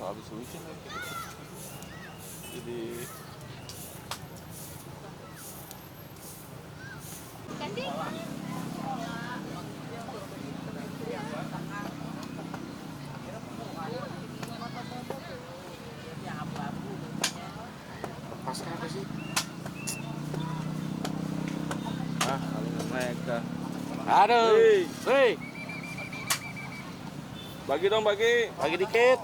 habis hujan lagi. Jadi lepas kenapa sih? Ah, kalau naik kan. Aduh. Hei. Bagi dong, bagi. Bagi dikit.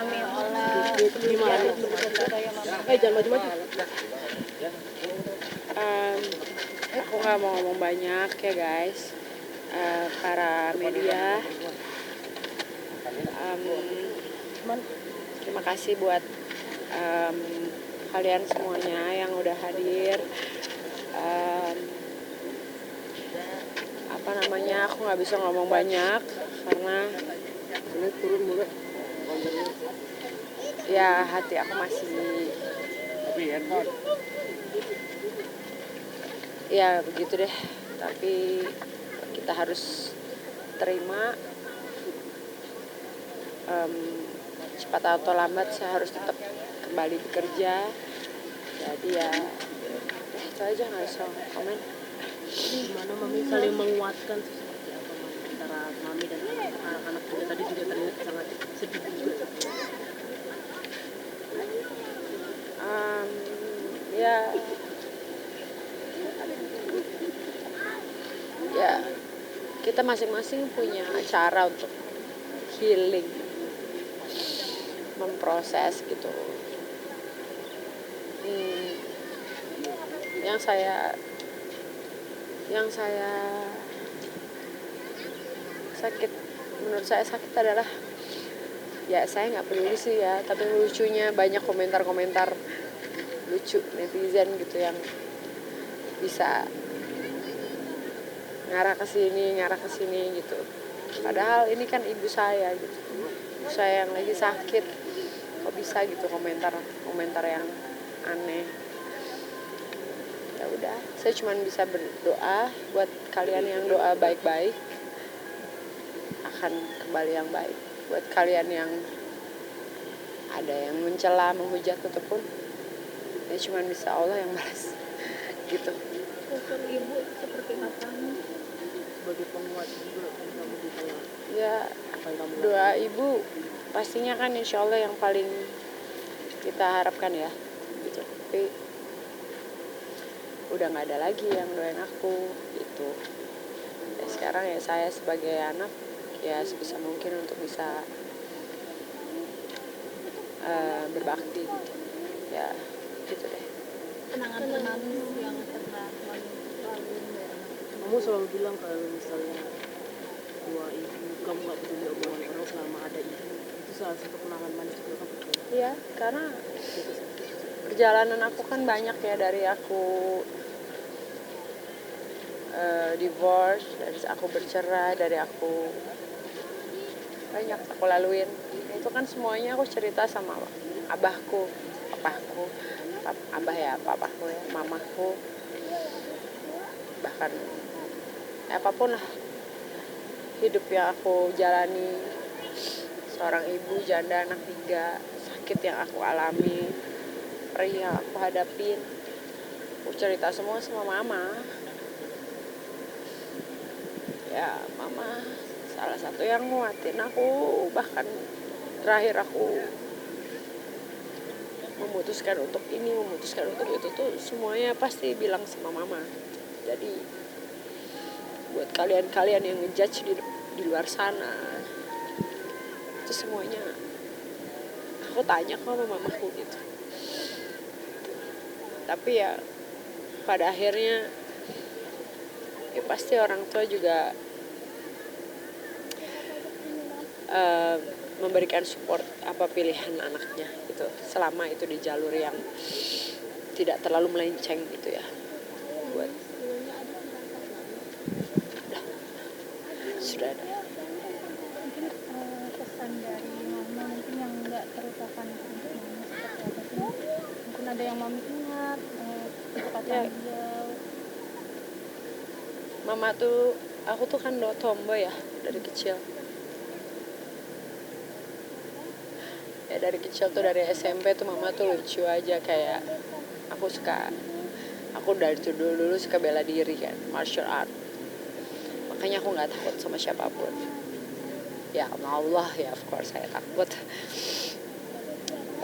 mami olah. Gimana? Jangan maju-maju. Aku nggak mau ngomong banyak ya guys. Para media, terima kasih buat kalian semuanya yang udah hadir. Aku nggak bisa ngomong banyak karena ya hati aku masih ya begitu deh, tapi kita harus terima, cepat atau lambat saya harus tetap kembali bekerja. Jadi ya itu aja, nggak usah komen. Gimana mami saling menguatkan seperti apa mami antara mami dan anak-anak juga tadi juga terlihat sangat sedih juga. Ya kita masing-masing punya cara untuk healing, memproses gitu. Yang saya sakit, menurut saya sakit adalah ya saya nggak peduli sih ya, tapi lucunya banyak komentar-komentar lucu netizen gitu yang bisa ngarah ke sini gitu. Padahal ini kan ibu saya gitu, ibu saya yang lagi sakit, kok bisa gitu komentar yang aneh. Ya udah, saya cuma bisa berdoa buat kalian yang doa baik-baik akan kembali yang baik. Buat kalian yang ada yang mencela, menghujat ataupun, ya cuma bisa Allah yang balas gitu. Sosok ibu seperti apa sebagai penguat juga kan kamu di tengah ya doa ibu pastinya kan insya Allah yang paling kita harapkan ya gitu. Tapi udah nggak ada lagi yang doain aku gitu ya. Sekarang ya saya sebagai anak ya sebisa mungkin untuk bisa berbakti gitu ya, gitu deh. kenangan manis yang pernah kamu selalu bilang kalau misalnya dua ibu kamu nggak peduli omongan orang selama ada ibu, itu salah satu kenangan manis juga kamu. Iya, karena perjalanan aku kan banyak ya, dari aku divorce, dari aku bercerai, dari aku banyak aku laluin. Itu kan semuanya aku cerita sama abahku, papaku, abah ya, papaku ya, mamaku, bahkan apapun lah hidup yang aku jalani, seorang ibu janda anak 3, sakit yang aku alami, perih yang aku hadapin, aku cerita semua sama mama. Ya mama salah satu yang nguatin aku, bahkan terakhir aku memutuskan untuk ini, memutuskan untuk itu tuh semuanya pasti bilang sama mama. Jadi buat kalian yang ngejudge di luar sana, itu semuanya aku tanya kok sama mamaku gitu. Tapi ya pada akhirnya ya pasti orang tua juga memberikan support apa pilihan anaknya gitu, selama itu di jalur yang tidak terlalu melenceng gitu ya. Buat sudah ada pesan dari mama mungkin yang nggak terlupakan untuk mama seperti apa sih? Mungkin ada yang mami ingat kata ya, beliau. mama tuh, aku tuh kan tomboy ya dari kecil. Ya dari kecil tuh, dari SMP tuh mama tuh lucu aja, kayak aku dari dulu suka bela diri kan, martial art. Makanya aku nggak takut sama siapapun. Ya sama Allah ya, of course saya takut.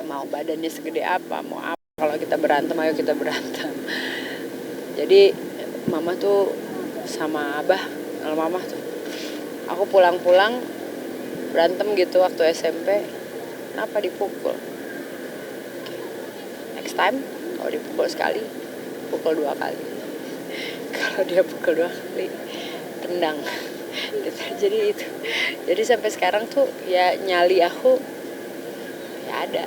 Mau badannya segede apa, mau apa, kalau kita berantem ayo kita berantem. Jadi mama tuh sama abah, kalau mama tuh aku pulang-pulang berantem gitu waktu SMP, kenapa dipukul. Next time kalau dipukul sekali, pukul 2 kali. Kalau dia pukul 2 kali, tendang. Gitu. Jadi sampai sekarang tuh ya nyali aku ya ada.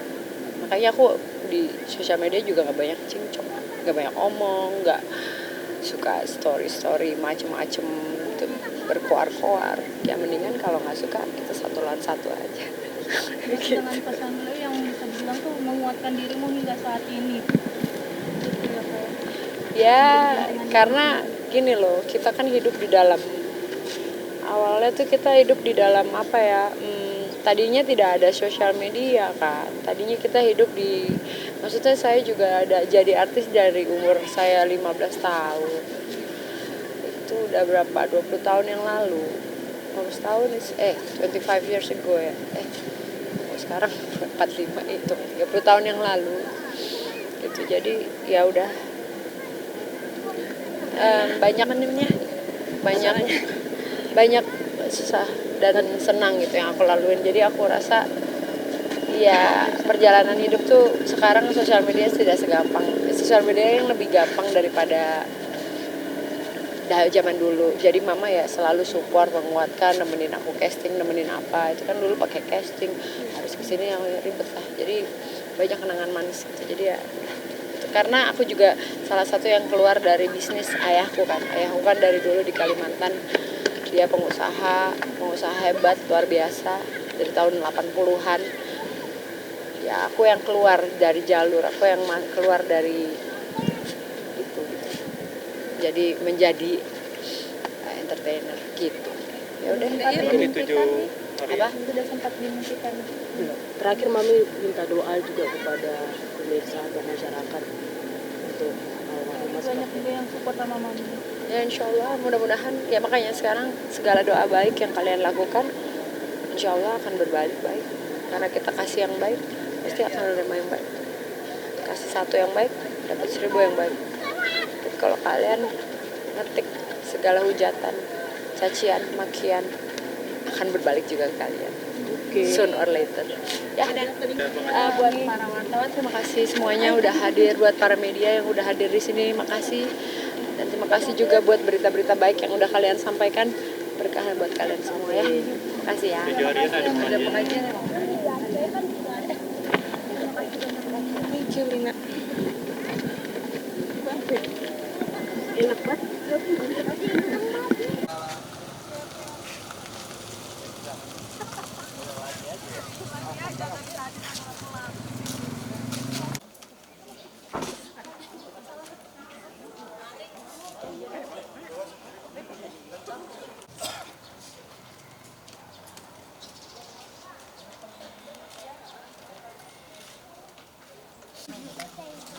Makanya aku di sosial media juga nggak banyak cincong, nggak banyak omong, nggak suka story macem-macem gitu, berkoar-koar. Ya mendingan kalau nggak suka kita 1 lawan 1 aja. Terus dengan pesan lo yang bisa bilang tuh menguatkan dirimu hingga saat ini. Gitu ya kayak. Ya karena gini loh, kita kan hidup di dalam, awalnya tuh kita hidup di dalam apa ya, tadinya tidak ada sosial media kan, tadinya kita hidup di, maksudnya saya juga ada jadi artis dari umur saya 15 tahun, itu udah berapa, 20 tahun yang lalu, 25 years ago ya, sekarang 45, itu 30 tahun yang lalu gitu. Jadi ya udah, banyak susah dan senang gitu yang aku laluin. Jadi aku rasa ya perjalanan hidup tuh sekarang sosial media tidak segampang, sosial media yang lebih gampang daripada zaman dulu. Jadi mama ya selalu support, menguatkan, nemenin aku casting, nemenin apa, itu kan dulu pakai casting harus kesini yang ribet lah. Jadi banyak kenangan manis gitu. Jadi ya karena aku juga salah satu yang keluar dari bisnis ayahku kan dari dulu di Kalimantan, dia pengusaha hebat luar biasa dari tahun 80-an. Ya aku yang keluar dari jalur, aku yang keluar dari itu gitu. Jadi menjadi entertainer gitu. Ya udah Mami 7 hari. apa? Sudah sempat dimimpikan. Terakhir Mami minta doa juga kepada pemirsa dan masyarakat untuk almarhum Mas Banyak Kapten. juga yang support sama mami. Ya insya Allah mudah-mudahan ya, makanya sekarang segala doa baik yang kalian lakukan insya Allah akan berbalik baik, karena kita kasih yang baik pasti akan menerima yang baik. Kasih 1 yang baik dapat 1000 yang baik. Tapi kalau kalian ngetik segala hujatan, cacian, makian akan berbalik juga ke kalian. Soon or later. Ya, buat para wartawan terima kasih semuanya udah hadir, buat para media yang udah hadir di sini makasih, dan terima kasih juga buat berita-berita baik yang udah kalian sampaikan, berkah buat kalian semua ya. Makasih ya. 7 harian ada Udah pengajian. pengajian ya. Thank you Lina. Enak banget.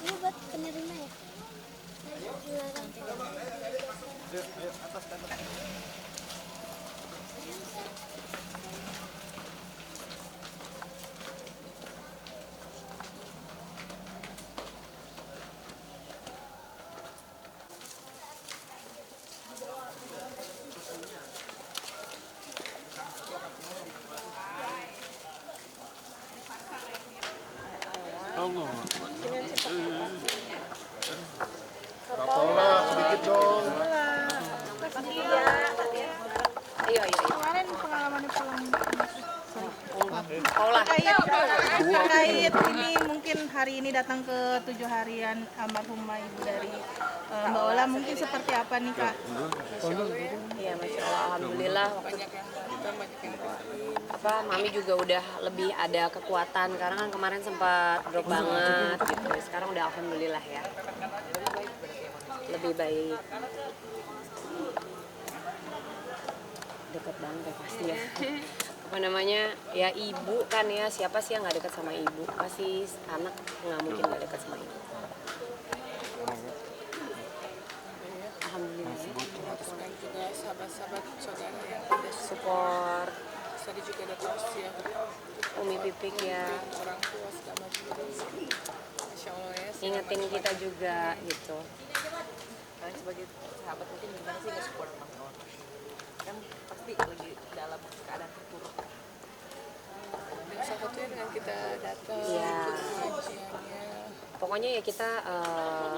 Ini buat penerima ya? Allah. Ayo. Kemarin pengalaman pulang Paula. Terkait ini mungkin hari ini datang ke 7 harian almarhumah ibu dari Mbak Ola, mungkin seperti apa nih Kak? Iya, Masya Allah, Alhamdulillah waktu Mami juga udah lebih ada kekuatan, karena kan kemarin sempat drop banget gitu. Sekarang udah Alhamdulillah ya, lebih baik. Deket banget ya pasti ya. Apa namanya ya, ibu kan ya, siapa sih yang nggak dekat sama ibu? Pasti anak nggak mungkin nggak dekat sama ibu. Alhamdulillah. Dan juga sahabat-sahabat saudara yang udah Support tadi juga ada terus ya Umi Pipik ya, orang tua segala macam. Masya Allah ya. ingetin kita juga gitu. Kalian sebagai sahabat mungkin gimana sih nge-support kawan-kawan? Kan pasti lagi dalam keadaan terpuruk. Dan salah satunya dengan kita datang Iya. ikut pengajiannya. Pokoknya ya kita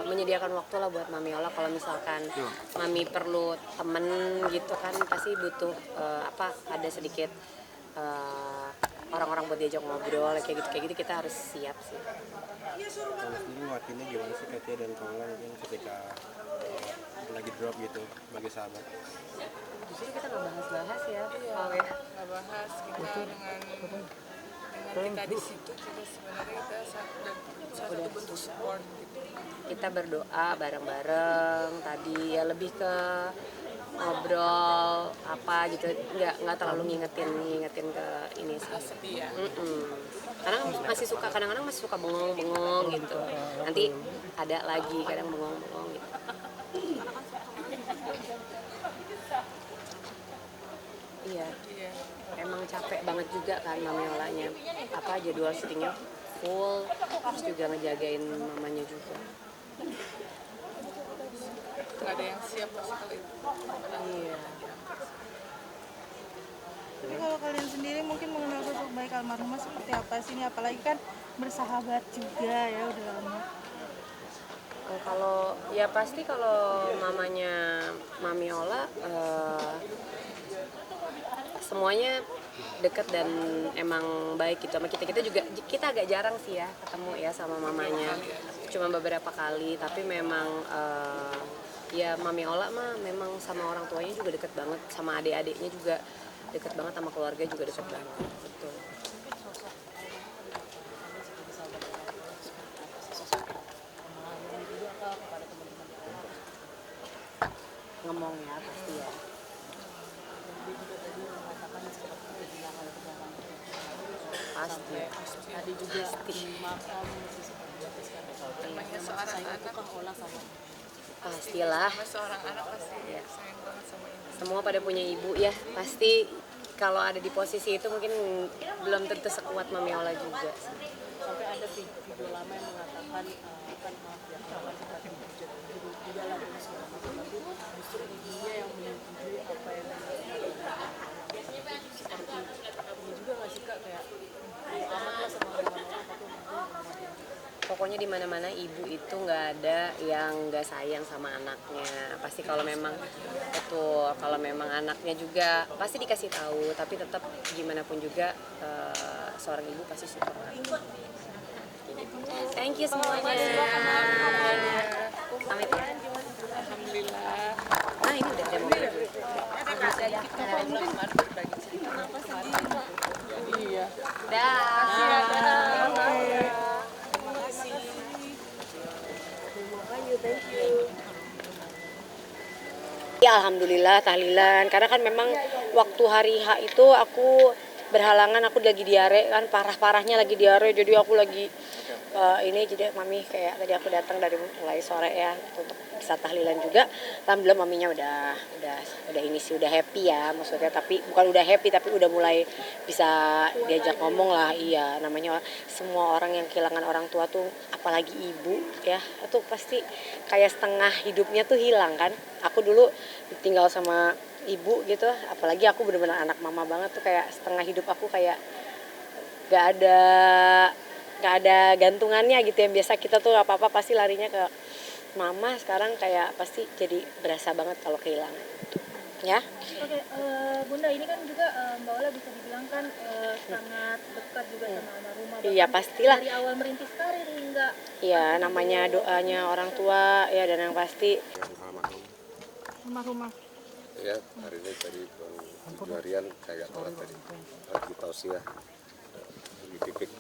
menyediakan waktu lah buat Mami Ola. Kalau misalkan Mami perlu temen gitu kan pasti butuh ada sedikit orang-orang buat diajak ngobrol kayak gitu kita harus siap sih. Kalau sendiri wakilnya gimana sih Katia dan Paula mungkin ketika lagi drop gitu sebagai sahabat? Justru kita nggak bahas-bahas ya. Iya, Oke. nggak bahas kita dengan kita di situ juga sebenarnya kita salah satu bentuk support gitu. Kita berdoa bareng-bareng tadi ya, lebih ke ngobrol apa gitu, nggak terlalu ngingetin ke ini sih. Sedih ya. Karena kadang-kadang masih suka bengong gitu, nanti ada lagi kadang bengong gitu. Iya, Iya. emang capek banget juga kan Mami Olanya, jadwal syutingnya full, terus juga ngejagain mamanya juga. Nggak ada yang siap pasti kalau itu. Iya. Tapi kalau kalian sendiri mungkin mengenal sosok baik almarhumah seperti apa sih? Ini apalagi kan bersahabat juga ya udah lama. Kalau ya pasti kalau mamanya Mami Ola semuanya deket dan emang baik gitu sama kita juga. Kita agak jarang sih ya ketemu ya sama mamanya, cuma beberapa kali, tapi memang ya Mami Ola mah memang sama orang tuanya juga deket banget, sama adik-adiknya juga deket banget, sama keluarga juga deket banget. Betul. Ngomong ya pasti ya. Pasti. Tadi juga di makam Namanya seorang anak, Pastilah. sama seorang anak pasti sayang banget sama ibu. Semua pada punya ibu ya. Pasti kalau ada di posisi itu mungkin belum tentu sekuat Mami Ola juga. sampai ada video lama yang mengatakan kan maaf ya kalau seperti di dalam segala macam, tapi justru ibunya yang menyetujui apa yang seperti ini juga nggak sih Kak, kayak amat lah sama orang-orang tapi Pokoknya di mana-mana ibu itu nggak ada yang nggak sayang sama anaknya. Pasti kalau memang anaknya juga pasti dikasih tahu. Tapi tetap gimana pun juga seorang ibu pasti support. Thank you semuanya. Pamit ya. Alhamdulillah. Nah ini udah ada mobil. Iya. Dah. Ya alhamdulillah tahlilan, karena kan memang waktu hari H itu aku berhalangan, aku lagi diare kan, parah-parahnya lagi diare, jadi aku lagi jadi Mami kayak tadi aku datang dari mulai sore ya untuk bisa tahlilan juga. Alhamdulillah maminya udah ini sih, udah happy ya maksudnya, tapi bukan udah happy tapi udah mulai bisa diajak ngomong lah. Iya, namanya semua orang yang kehilangan orang tua tuh, apalagi ibu ya, itu pasti kayak setengah hidupnya tuh hilang kan. Aku dulu ditinggal sama ibu gitu, apalagi aku benar-benar anak mama banget tuh, kayak setengah hidup aku kayak gak ada gantungannya gitu. Yang biasa kita tuh apa-apa pasti larinya ke mama, sekarang kayak pasti jadi berasa banget kalau kehilangan ya. Oke, Bunda, ini kan juga Mbak Ola bisa dibilang kan sangat dekat juga sama almarhumah. Iya pastilah. Dari awal merintis karir hingga Iya, namanya doanya orang tua ya, dan yang pasti Almarhumah. Ya, hari ini tadi baru 7 harian, saya agak telat tadi. Harus ditausiah di tipik.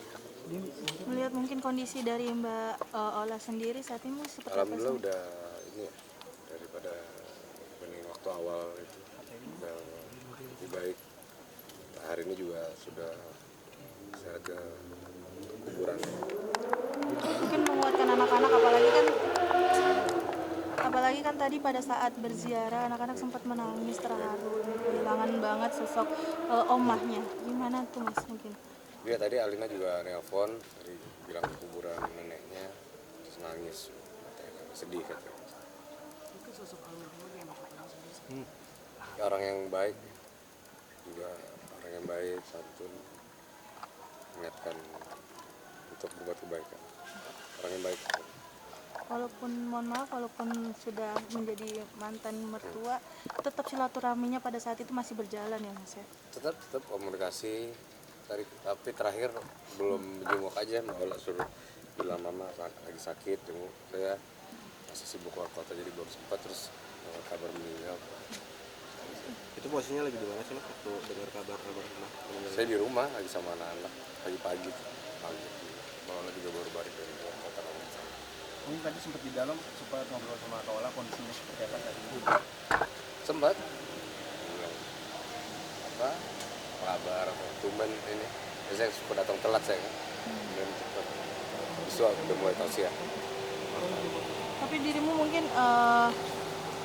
Melihat mungkin kondisi dari Mbak Ola sendiri saat ini seperti apa Alhamdulillah sih? udah ini ya, daripada dibanding waktu awal itu udah lebih baik. Hari ini juga sudah saya ke kuburan. Mungkin menguatkan anak-anak, apalagi kan tadi pada saat berziarah anak-anak sempat menangis terharu, kehilangan banget sosok omahnya. Gimana tuh Mas mungkin? Ya tadi Alina juga nelpon, tadi bilang ke kuburan neneknya, terus nangis, sedih katanya. Ya, orang yang baik, juga orang yang baik, santun, ingat niatkan untuk berbuat kebaikan, orang yang baik. Walaupun mohon maaf, walaupun sudah menjadi mantan mertua, tetap silaturahminya pada saat itu masih berjalan ya Mas ya? Tetap komunikasi, tapi terakhir belum jenguk aja, malah suruh bilang mama lagi sakit, jenguk. Saya masih sibuk keluar kota jadi belum sempat, terus kabar meninggal. Itu posisinya lagi di mana sih Mas waktu dengar kabar meninggal? Saya di rumah lagi sama anak-anak pagi-pagi, malah juga baru balik dari luar kota. Mungkin tadi sempat di dalam sempat ngobrol sama Kak Ola, kondisinya seperti apa tadi? Sempat apa kabar tumben ini, biasanya suka datang telat saya kan, dan cepat visual udah mulai tausiah. Tapi dirimu mungkin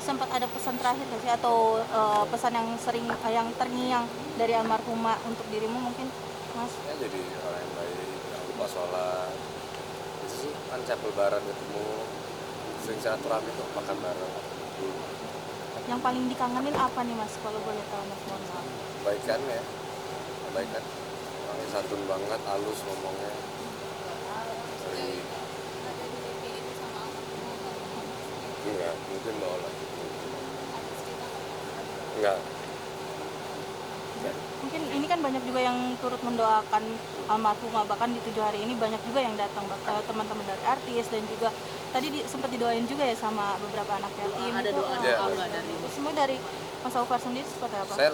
sempat ada pesan terakhir nggak sih, atau pesan yang sering yang terngiang dari almarhumah untuk dirimu mungkin Mas? Ya, jadi orang yang baik, jangan lupa sholat. Itu sih kan tiap lebaran ketemu, sering silaturahmi tuh, makan bareng. Yang paling dikangenin apa nih Mas, kalau boleh tahu Mas? Mohon maaf. Kebaikan ya, kebaikan. Orangnya santun banget, halus ngomongnya. Jadi, enggak, mungkin mau lah. Enggak. Mungkin ini kan banyak juga yang turut mendoakan almarhumah, bahkan di 7 hari ini banyak juga yang datang, teman-teman dari artis, dan juga tadi sempat didoain juga ya sama beberapa anak yatim. Ada doa Ya, nggak dari Itu semua dari Mas Aufar sendiri seperti apa? Saya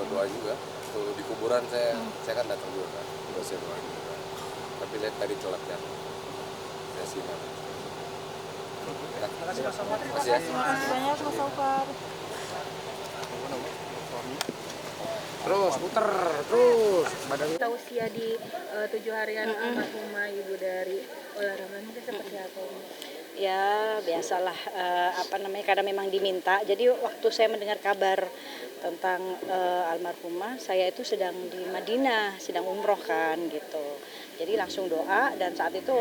doa juga. Tuh di kuburan saya kan datang juga kan. Udah saya doa juga. Tapi saya tadi telat ya. Saya simak. Terima kasih Mas Aufar. Terima kasih ya. Terima kasih banyak Mas Aufar. Terus puter terus badannya. Tausiah di 7 harian almarhumah Ibu dari Ola Ramlan mungkin seperti apa? Ya biasalah karena memang diminta. Jadi waktu saya mendengar kabar tentang almarhumah, saya itu sedang di Madinah, sedang umroh kan gitu. Jadi langsung doa, dan saat itu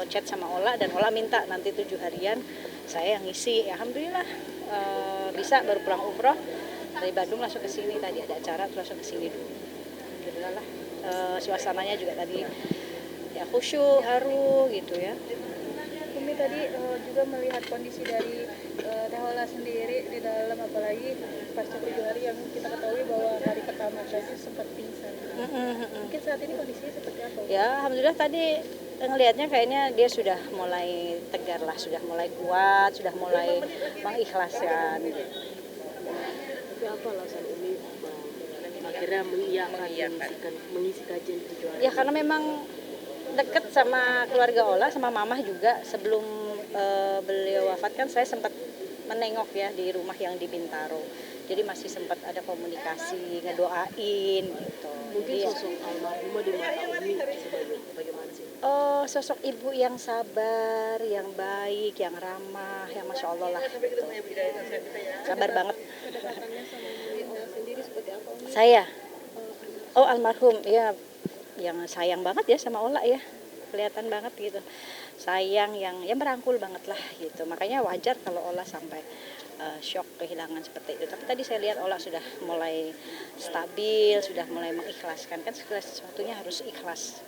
chat sama Ola, dan Ola minta nanti 7 harian saya yang ngisi. Alhamdulillah bisa, baru pulang umroh dari Bandung langsung ke sini, tadi ada acara terus langsung ke sini dulu. Alhamdulillah lah, suasananya juga tadi ya khusyuk, haru gitu ya. Umi tadi juga melihat kondisi dari Teh Ola sendiri di dalam, apalagi pasca 7 hari yang kita ketahui bahwa hari pertama tadi sempat pingsan. Mungkin saat ini kondisinya seperti apa? Ya alhamdulillah tadi ngelihatnya kayaknya dia sudah mulai tegar lah, sudah mulai kuat, sudah mulai mengikhlaskan gitu. Tapi apa alasan Umi akhirnya mengiyakan mengisi kajian di 7 hari? Ya karena memang deket sama keluarga Ola, sama mamah juga. Sebelum beliau wafat kan saya sempat menengok ya di rumah yang di Bintaro. Jadi masih sempat ada komunikasi, ngedoain gitu. Mungkin sosok almarhumah di mata Umi bagaimana sih? Sosok ibu yang sabar, yang baik, yang ramah, yang Masya Allah lah gitu. Sabar banget. Kedekatannya sama Ola sendiri seperti apa? Saya? Oh almarhum, ya yang sayang banget ya sama Ola ya, kelihatan banget gitu, sayang yang merangkul banget lah gitu. Makanya wajar kalau Ola sampai shock kehilangan seperti itu. Tapi tadi saya lihat Ola sudah mulai stabil, sudah mulai mengikhlaskan, kan segala sesuatunya harus ikhlas.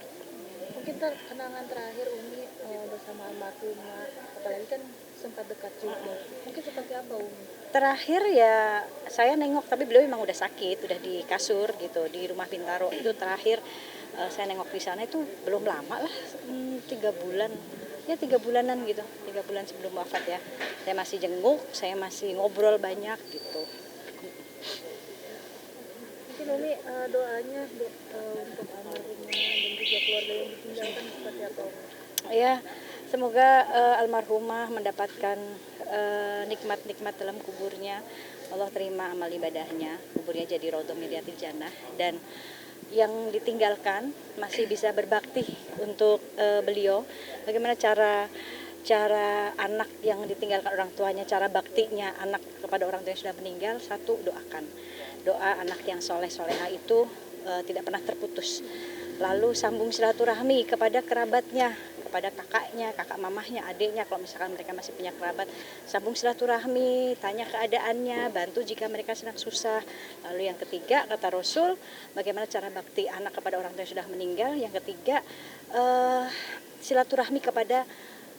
Mungkin kenangan terakhir Umi bersama almarhumah, apalagi kan sempat dekat juga. Mungkin seperti apa Umi? Terakhir ya saya nengok, tapi beliau memang udah sakit, udah di kasur gitu di rumah Bintaro. Itu terakhir saya nengok di sana itu belum lama lah, 3 bulan. Ya 3 bulanan gitu, 3 bulan sebelum wafat ya. Saya masih jenguk, saya masih ngobrol banyak gitu. Mungkin Umi doanya untuk almarhumah dan juga keluarga yang ditinggalkan seperti apa Umi? Ya, semoga almarhumah mendapatkan nikmat-nikmat dalam kuburnya. Allah terima amal ibadahnya, kuburnya jadi raudhah min riyadil jannah, dan yang ditinggalkan masih bisa berbakti untuk beliau. Bagaimana cara anak yang ditinggalkan orang tuanya, cara baktinya anak kepada orang tua yang sudah meninggal? Satu, doakan. Doa anak yang soleh-soleha itu tidak pernah terputus. Lalu sambung silaturahmi kepada kerabatnya, kepada kakaknya, kakak mamahnya, adiknya kalau misalkan mereka masih punya kerabat. Sambung silaturahmi, tanya keadaannya, bantu jika mereka sedang susah. Lalu yang ketiga, kata Rasul, bagaimana cara bakti anak kepada orang tua yang sudah meninggal. Yang ketiga, silaturahmi kepada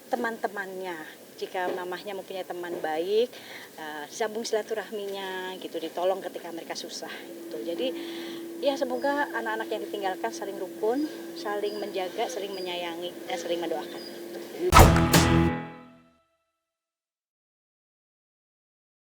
teman-temannya. Jika mamahnya mempunyai teman baik, sambung silaturahminya gitu, ditolong ketika mereka susah gitu. Jadi ya semoga anak-anak yang ditinggalkan saling rukun, saling menjaga, saling menyayangi, dan saling mendoakan.